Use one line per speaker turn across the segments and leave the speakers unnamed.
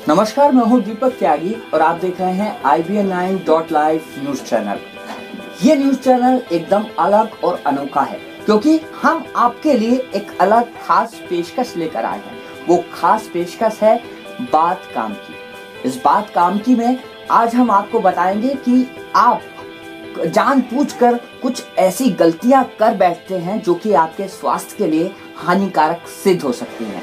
नमस्कार, मैं हूं दीपक त्यागी और आप देख रहे हैं IBN9.live न्यूज चैनल। ये न्यूज चैनल एकदम अलग और अनोखा है क्योंकि हम आपके लिए एक अलग खास पेशकश लेकर आए हैं। वो खास पेशकश है बात काम की। इस बात काम की में आज हम आपको बताएंगे कि आप जानबूझकर कुछ ऐसी गलतियां कर बैठते हैं जो कि आपके स्वास्थ्य के लिए हानिकारक सिद्ध हो सकती हैं।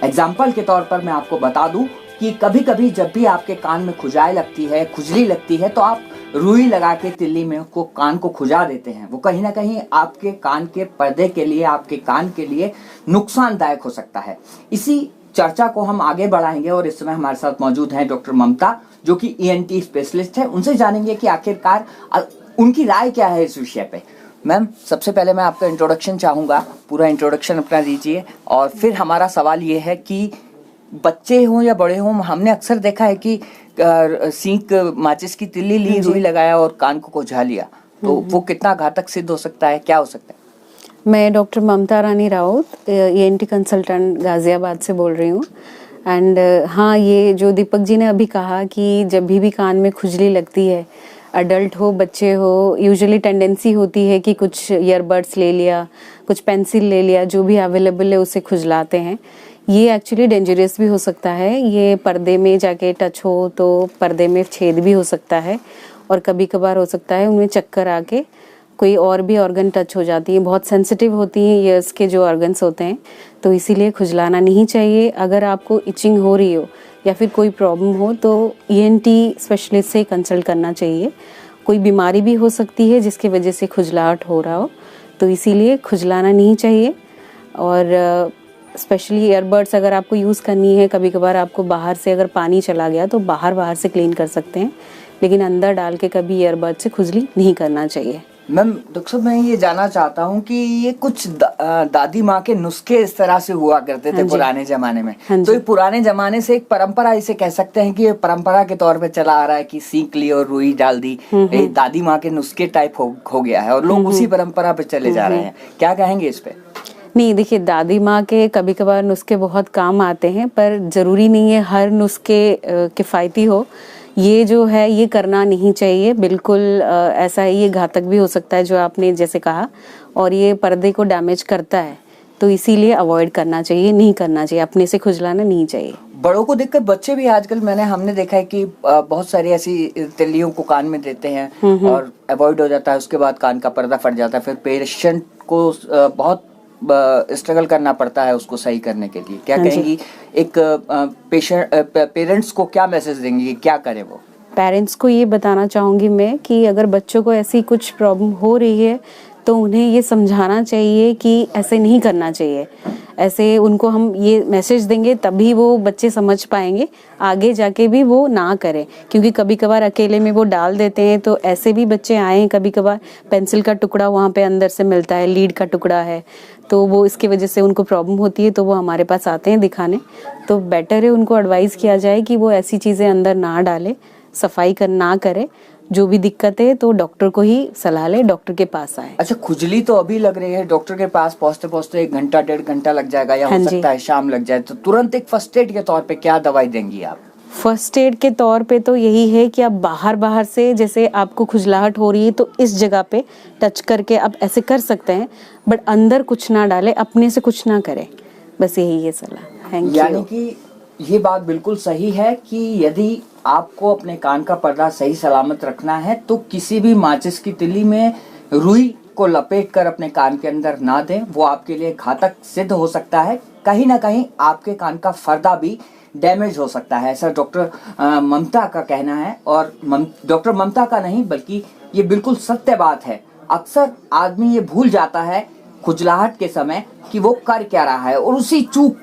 एग्जाम्पल के तौर पर मैं आपको बता दूं कि कभी कभी जब भी आपके कान में खुजाई लगती है, खुजली लगती है, तो आप रुई लगा के तिल्ली में को कान को खुजा देते हैं। वो कहीं ना कहीं आपके कान के पर्दे के लिए, आपके कान के लिए नुकसानदायक हो सकता है। इसी चर्चा को हम आगे बढ़ाएंगे और इस समय हमारे साथ मौजूद हैं डॉक्टर ममता, जो कि ENT स्पेशलिस्ट है। उनसे जानेंगे कि आखिरकार उनकी राय क्या है इस विषय पे। मैम, सबसे पहले मैं आपका इंट्रोडक्शन चाहूँगा, पूरा इंट्रोडक्शन अपना दीजिए और फिर हमारा सवाल ये है कि बच्चे हों या बड़े हों, हमने अक्सर देखा है कि सींक माचिस की तिल्ली ली, रुई लगाया और कान को खुजा लिया, तो वो कितना घातक सिद्ध हो सकता है, क्या हो सकता है?
मैं डॉक्टर ममता रानी राउत, ENT कंसल्टेंट गाजियाबाद से बोल रही हूँ। एंड हाँ, ये जो दीपक जी ने अभी कहा कि जब भी कान में खुजली लगती है, अडल्ट हो बच्चे हो, यूजुअली टेंडेंसी होती है कि कुछ ईयरबड्स ले लिया, कुछ पेंसिल ले लिया, जो भी अवेलेबल है उसे खुजलाते हैं। ये एक्चुअली डेंजरस भी हो सकता है। ये पर्दे में जाके टच हो तो पर्दे में छेद भी हो सकता है और कभी कभार हो सकता है उनमें चक्कर आके कोई और भी ऑर्गन टच हो जाती है। बहुत सेंसिटिव होती हैं ईयर्स के जो ऑर्गन्स होते हैं, तो इसीलिए खुजलाना नहीं चाहिए। अगर आपको इचिंग हो रही हो या फिर कोई प्रॉब्लम हो तो ENT स्पेशलिस्ट से कंसल्ट करना चाहिए। कोई बीमारी भी हो सकती है जिसकी वजह से खुजलाहट हो रहा हो, तो इसीलिए खुजलाना नहीं चाहिए। और स्पेशली ईयरबड्स अगर आपको यूज़ करनी है, कभी कभार आपको बाहर से अगर पानी चला गया तो बाहर से क्लीन कर सकते हैं, लेकिन अंदर डाल के कभी ईयरबड से खुजली नहीं करना चाहिए।
मैम, डॉक्टर साहब, मैं ये जानना चाहता हूँ कि ये कुछ दादी माँ के नुस्खे इस तरह से हुआ करते थे पुराने जमाने में, तो ये पुराने जमाने से एक परंपरा इसे कह सकते हैं कि ये परंपरा के तौर पे चला आ रहा है कि सींक ली और रुई डाल दी, ये दादी माँ के नुस्खे टाइप हो गया है और लोग उसी परंपरा पे चले जा रहे हैं। क्या कहेंगे इस पे?
नहीं, देखिए, दादी माँ के कभी कभार नुस्खे बहुत काम आते हैं, पर ज़रूरी नहीं है हर नुस्खे किफ़ायती हो। ये जो है ये करना नहीं चाहिए, बिल्कुल ऐसा है। ये घातक भी हो सकता है जो आपने जैसे कहा, और ये पर्दे को डैमेज करता है, तो इसीलिए अवॉइड करना चाहिए, नहीं करना चाहिए, अपने से खुजलाना नहीं चाहिए।
बड़ों को देखकर बच्चे भी आजकल हमने देखा है कि बहुत सारी ऐसी तिल्लियों को कान में देते हैं और अवॉइड हो जाता है, उसके बाद कान का पर्दा फट जाता है, फिर पेशेंट को बहुत स्ट्रगल करना पड़ता है उसको सही करने के लिए। क्या कहेंगी, एक पेरेंट्स को क्या मैसेज देंगी, क्या करें वो?
पेरेंट्स को ये बताना चाहूँगी मैं कि अगर बच्चों को ऐसी कुछ प्रॉब्लम हो रही है तो उन्हें ये समझाना चाहिए कि ऐसे नहीं करना चाहिए। ऐसे उनको हम ये मैसेज देंगे तभी वो बच्चे समझ पाएंगे, आगे जाके भी वो ना करें। क्योंकि कभी कभार अकेले में वो डाल देते हैं, तो ऐसे भी बच्चे आए हैं। कभी कभार पेंसिल का टुकड़ा वहाँ पे अंदर से मिलता है, लीड का टुकड़ा है, तो वो इसकी वजह से उनको प्रॉब्लम होती है, तो वो हमारे पास आते हैं दिखाने। तो बेटर है उनको एडवाइस किया जाए कि वो ऐसी चीज़ें अंदर ना डाले, सफाई ना करे। जो भी दिक्कत है तो डॉक्टर को ही सलाह ले, डॉक्टर के पास आए।
अच्छा, खुजली तो अभी लग रही है, डॉक्टर के पास पहुंचते 1 घंटा 1.5 घंटा लग जाएगा, या हो सकता है शाम लग जाए, तो तुरंत एक फर्स्ट एड के तौर पे क्या दवाई देंगी आप?
फर्स्ट एड के तौर पे तो यही है कि आप बाहर से, जैसे आपको खुजलाहट हो रही है तो इस जगह पे टच करके आप ऐसे कर सकते हैं, बट अंदर कुछ ना डाले, अपने से कुछ ना करें, बस यही है सलाह। Thank you.
यानी कि ये बात बिल्कुल सही है कि यदि आपको अपने कान का पर्दा सही सलामत रखना है तो किसी भी माचिस की तिल्ली में रुई को लपेटकर अपने कान के अंदर ना दें, वो आपके लिए घातक सिद्ध हो सकता है। कहीं ना कहीं आपके कान का पर्दा भी डैमेज हो सकता है, ऐसा डॉक्टर ममता का कहना है। और डॉक्टर ममता का नहीं, बल्कि ये बिल्कुल सत्य बात है। अक्सर आदमी ये भूल जाता है खुजलाहट के समय कि वो कर क्या रहा है, और उसी चूक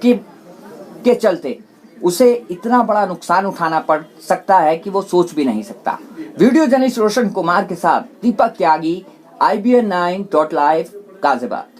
के चलते उसे इतना बड़ा नुकसान उठाना पड़ सकता है कि वो सोच भी नहीं सकता। वीडियो जर्नलिस्ट रोशन कुमार के साथ दीपक त्यागी, IBN9.live गाजियाबाद।